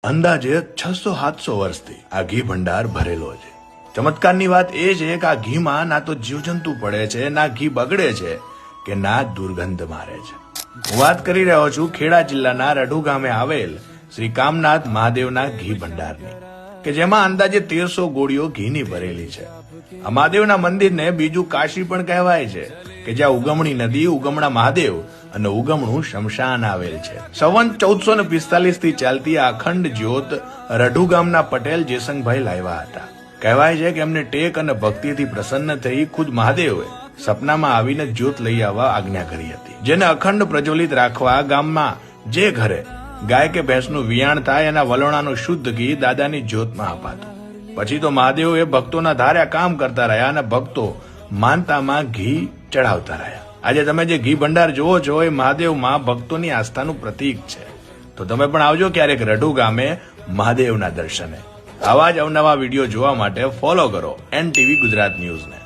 અંદાજે 600-700 વર્ષથી આ ઘી ભંડાર ભરેલો છે। ચમત્કારની વાત એ છે કે આ ઘીમાં ના તો જીવજંતુ પડે છે, ના ઘી બગડે છે કે ના દુર્ગંધ મારે છે। હું વાત કરી રહ્યો છું ખેડા જિલ્લાના રઢુ ગામે આવેલ શ્રી કામનાથ મહાદેવના ઘી ભંડારની, કે જેમાં અંદાજે 1300 ગોળીઓ ઘીની ભરેલી છે। આ મહાદેવના મંદિરને બીજું કાશી પણ કહેવાય છે, કે જ્યાં ઉગમણી નદી, ઉગમણા મહાદેવ અને ઉગમણું શમશાન આવેલ છે। સંવંત 1445 થી ચાલતી આ અખંડ જ્યોત રઢુ ગામના પટેલ જેસંગભાઈ લાવ્યા હતા। કહેવાય છે કે એમને ટેક અને ભક્તિથી પ્રસન્ન થઈ ખુદ મહાદેવે સપનામાં આવીને જ્યોત લઈ આવવા આજ્ઞા કરી હતી, જેને અખંડ પ્રજ્વલિત રાખવા ગામમાં જે ઘરે ગાય કે ભેંસનું વિયાણ થાય એના વલોણાનું શુદ્ધ ઘી દાદાની જ્યોતમાં અપાતું। પછી તો મહાદેવ એ ભક્તોના ધાર્યા કામ કરતા રહ્યા અને ભક્તો માનતામાં ઘી ચડાવતા રહ્યા। આજે તમે જે ઘી ભંડાર જોવો છો એ મહાદેવમાં ભક્તોની આસ્થાનું પ્રતીક છે। તો તમે પણ આવજો ક્યારેક રઢુ ગામે મહાદેવના દર્શને। આવા જ અવનવા વિડીયો જોવા માટે ફોલો કરો NTV ગુજરાત ન્યૂઝને।